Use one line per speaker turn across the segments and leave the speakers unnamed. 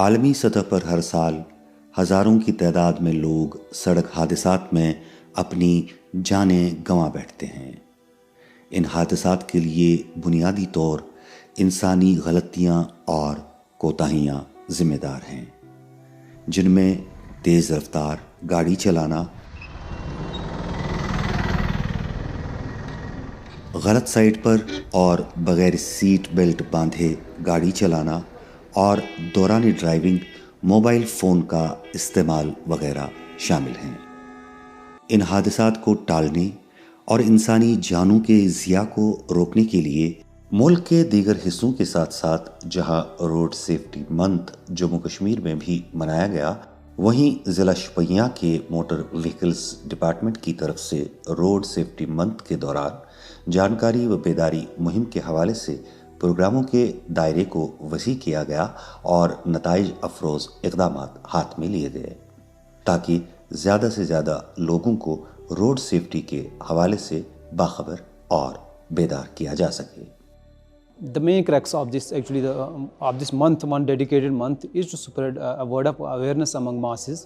عالمی سطح پر ہر سال ہزاروں کی تعداد میں لوگ سڑک حادثات میں اپنی جانیں گنوا بیٹھتے ہیں۔ ان حادثات کے لیے بنیادی طور انسانی غلطیاں اور کوتاہیاں ذمہ دار ہیں، جن میں تیز رفتار گاڑی چلانا، غلط سائڈ پر اور بغیر سیٹ بیلٹ باندھے گاڑی چلانا اور دوران ڈرائیونگ موبائل فون کا استعمال وغیرہ شامل ہیں۔ ان حادثات کو ٹالنے اور انسانی جانوں کے ضیاع کو روکنے کے لیے ملک کے دیگر حصوں کے ساتھ ساتھ جہاں road safety month Jammu Kashmir میں بھی منایا گیا، وہیں ضلع شوپیاں کے موٹر وہیکلز ڈپارٹمنٹ کی طرف سے روڈ سیفٹی منتھ کے دوران جانکاری و بیداری مہم کے حوالے سے پروگراموں کے دائرے کو وسیع کیا گیا اور نتائج افروز اقدامات ہاتھ میں لیے گئے تاکہ زیادہ سے زیادہ لوگوں کو روڈ سیفٹی کے حوالے سے باخبر اور بیدار کیا جا سکے۔
The main crux of this month, one dedicated month, is to spread a word of awareness among masses,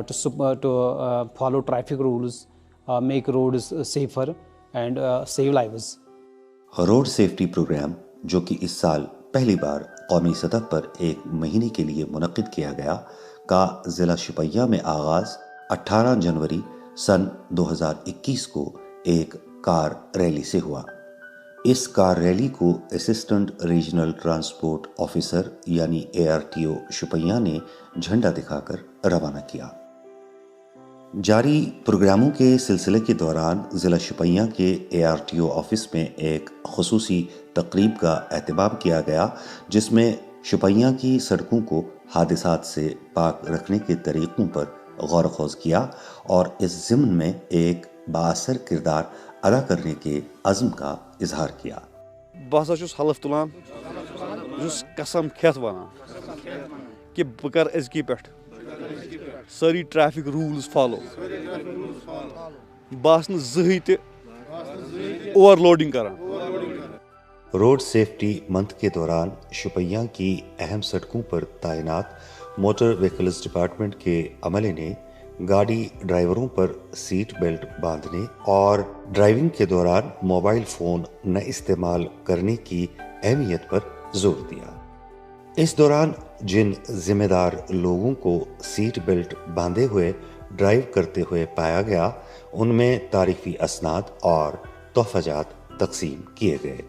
to follow traffic rules, make roads safer and save lives.
Road safety programme جو کہ اس سال پہلی بار قومی سطح پر ایک مہینے کے لیے منعقد کیا گیا کا ضلع شوپیاں میں آغاز 18 جنوری سن 2021 کو ایک کار ریلی سے ہوا۔ اس کار ریلی کو اسسٹنٹ ریجنل ٹرانسپورٹ آفیسر یعنی ARTO شوپیاں نے جھنڈا دکھا کر روانہ کیا۔ جاری پروگراموں کے سلسلے کے دوران ضلع شوپیاں کے ARTO آفس میں ایک خصوصی تقریب کا اہتمام کیا گیا، جس میں شوپیاں کی سڑکوں کو حادثات سے پاک رکھنے کے طریقوں پر غور و خوض کیا اور اس ضمن میں ایک بااثر کردار ادا کرنے کے عزم کا اظہار کیا۔
بہٕ ہسا چھُس حلف تُلان، بہٕ چھُس قسم کھٮ۪تھ ونان کہ بہٕ کر أزکہِ پٮ۪ٹھ سٲری ٹریفک رولز فالو، بہٕ آسہٕ نہٕ زٕہٕنۍ تہِ اوور لوڈنگ کران۔
روڈ سیفٹی منتھ کے دوران شوپیاں کی اہم سڑکوں پر تعینات موٹر وہیکلز ڈپارٹمنٹ کے عملے نے گاڑی ڈرائیوروں پر سیٹ بیلٹ باندھنے اور ڈرائیونگ کے دوران موبائل فون نہ استعمال کرنے کی اہمیت پر زور دیا۔ اس دوران جن ذمہ دار لوگوں کو سیٹ بیلٹ باندھے ہوئے ڈرائیو کرتے ہوئے پایا گیا، ان میں تعریفی اسناد اور تحفہ جات تقسیم کیے گئے۔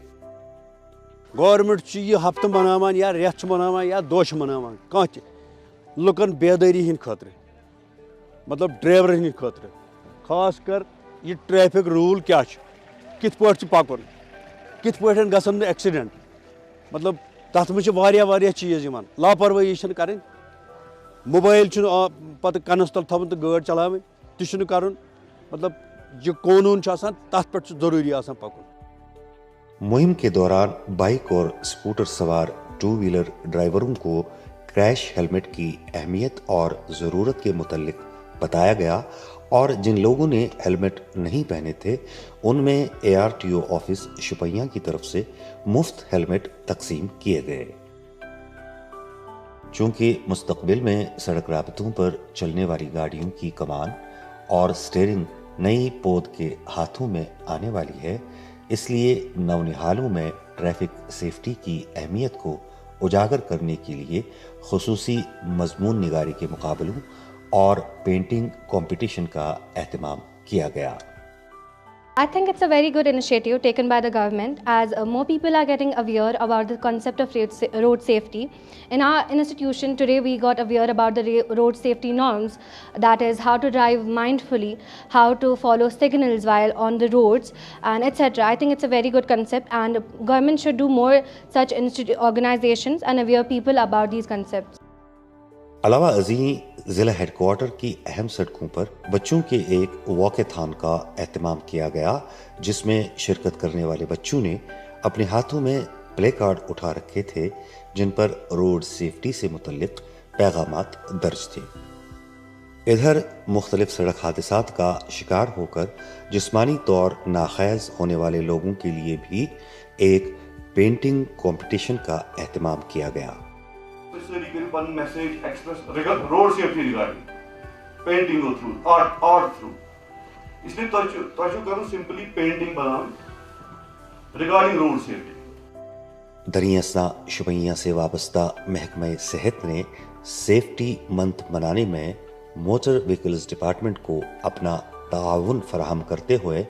گورنمنٹ یہ ہفتہ مناوان یا ریت مناوان یا دۄہ مناوان کانٛہہ تہِ لُکن بیدٲری ہٕنٛدِ خٲطرٕ، مطلب ڈرائیورن ہٕنٛدِ خٲطرٕ، خاص کر یہ ٹریفک رول کیا چھُ، کِتھ پٲٹھۍ چھُ پکُن، کِتھ پٲٹھۍ گژھن نہٕ ایکسیڈنٹ، مطلب تتھ منٛز چھِ واریاہ چیٖز یِوان۔ لاپروٲہی چھنہٕ کَرٕنۍ، موبائل چھُنہٕ پتہٕ کنس تل تھاوُن تہٕ گٲڑۍ چلاوٕنۍ تہِ چھُنہٕ کَرُن، مطلب یہ قونوٗن چھُ آسان تتھ پٮ۪ٹھ چھُ ضروٗری آسان پکُن۔
مہم کے دوران بائک اور اسکوٹر سوار 2 ویلر ڈرائیوروں کو کریش ہیلمٹ کی اہمیت اور ضرورت کے متعلق بتایا گیا اور جن لوگوں نے ہیلمٹ نہیں پہنے تھے ان میں ARTO آفس شوپیاں کی طرف سے مفت ہیلمٹ تقسیم کیے گئے۔ چونکہ مستقبل میں سڑک رابطوں پر چلنے والی گاڑیوں کی کمان اور سٹیئرنگ نئی پود کے ہاتھوں میں آنے والی ہے، اس لیے نونہالوں میں ٹریفک سیفٹی کی اہمیت کو اجاگر کرنے کے لیے خصوصی مضمون نگاری کے مقابلوں اور پینٹنگ کمپٹیشن کا اہتمام کیا گیا۔
I think it's a very good initiative taken by the government, as more people are getting aware about the concept of road safety. In our institution today we got aware about the road safety norms, that is how to drive mindfully, how to follow signals while on the roads and etc. I think it's a very good concept and government should do more such organizations and aware people about these concepts.
علاوہ ازیں ضلع head quarter کی اہم سڑکوں پر بچوں کے ایک واکیتھان کا اہتمام کیا گیا، جس میں شرکت کرنے والے بچوں نے اپنے ہاتھوں میں پلے کارڈ اٹھا رکھے تھے جن پر روڈ سیفٹی سے متعلق پیغامات درج تھے۔ ادھر مختلف سڑک حادثات کا شکار ہو کر جسمانی طور ناخیز ہونے والے لوگوں کے لیے بھی ایک پینٹنگ کمپٹیشن کا اہتمام کیا گیا۔
ساری کٔرِو پَنُن message express road safety regarding پینٹِنگو تھرٛوٗ آرٹ تھرٛوٗ اسلیے تۄہہِ چھُو کَرُن سمپلی پینٹِنگ بناوٕنۍ رِگاڈِنگ روڈ سیفٹی.
دریں اثنا شپیاں سے وابستہ محکمہ صحت نے سیفٹی منتھ منانے میں موٹر وہیکلز ڈپارٹمنٹ کو اپنا تعاون فراہم کرتے ہوئے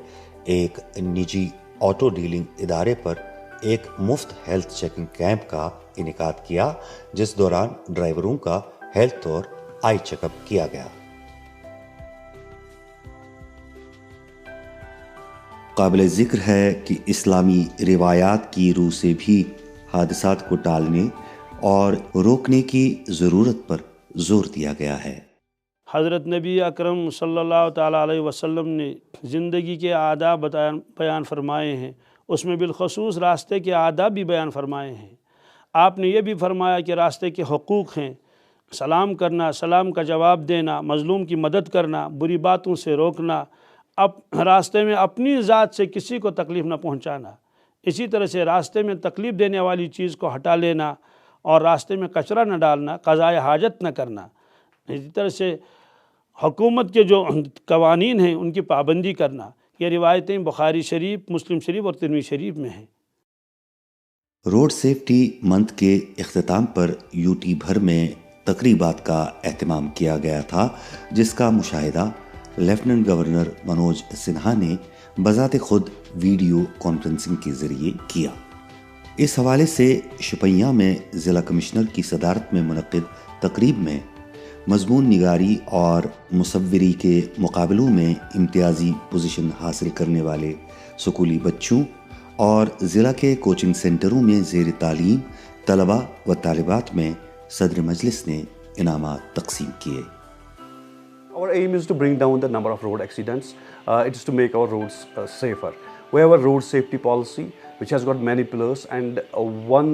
ایک نجی آٹو ڈیلنگ ادارے پر ایک مفت ہیلتھ چیکنگ کیمپ کا انعقاد کیا، جس دوران ڈرائیوروں کا ہیلتھ اور آئی چیک اپ کیا گیا. قابل ذکر ہے کہ اسلامی روایات کی روح سے بھی حادثات کو ٹالنے اور روکنے کی ضرورت پر زور دیا گیا ہے.
حضرت نبی اکرم صلی اللہ تعالیٰ علیہ وسلم نے زندگی کے آداب بیان فرمائے ہیں، اس میں بالخصوص راستے کے آداب بھی بیان فرمائے ہیں. آپ نے یہ بھی فرمایا کہ راستے کے حقوق ہیں، سلام کرنا، سلام کا جواب دینا، مظلوم کی مدد کرنا، بری باتوں سے روکنا، راستے میں اپنی ذات سے کسی کو تکلیف نہ پہنچانا، اسی طرح سے راستے میں تکلیف دینے والی چیز کو ہٹا لینا اور راستے میں کچرا نہ ڈالنا، قضائے حاجت نہ کرنا. اسی طرح سے حکومت کے جو قوانین ہیں ان کی پابندی کرنا. یہ روایتیں بخاری شریف، مسلم شریف اور ترمذی شریف میں ہیں.
روڈ سیفٹی منتھ کے اختتام پر یو ٹی بھر میں تقریبات کا اہتمام کیا گیا تھا، جس کا مشاہدہ لیفٹیننٹ گورنر منوج سنہا نے بذات خود ویڈیو کانفرنسنگ کے ذریعے کیا. اس حوالے سے شپیاں میں ضلع کمشنر کی صدارت میں منعقد تقریب میں مضمون نگاری اور مصوری کے مقابلوں میں امتیازی پوزیشن حاصل کرنے والے سکولی بچوں اور ضلع کے کوچنگ سینٹروں میں زیر تعلیم طلباء و طالبات میں صدر مجلس نے انعامات تقسیم کیے.
Our aim is to bring down the number of road accidents. It is to make our roads safer. We have a road safety policy which has got many pillars, and one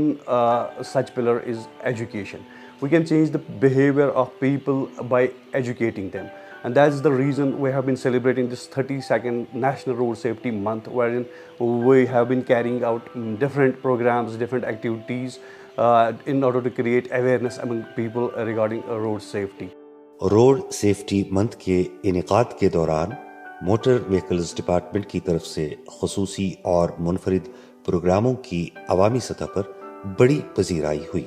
such pillar is education. We can change the behavior of people by educating them, and that is the reason we have been celebrating this 32nd National Road Safety Month, wherein we have been carrying out different programs, different activities in order to create awareness among people regarding road safety.
Road safety month کے انعقاد کے دوران motor vehicles department کی طرف سے خصوصی اور منفرد پروگراموں کی عوامی سطح پر بڑی پذیرائی ہوئی.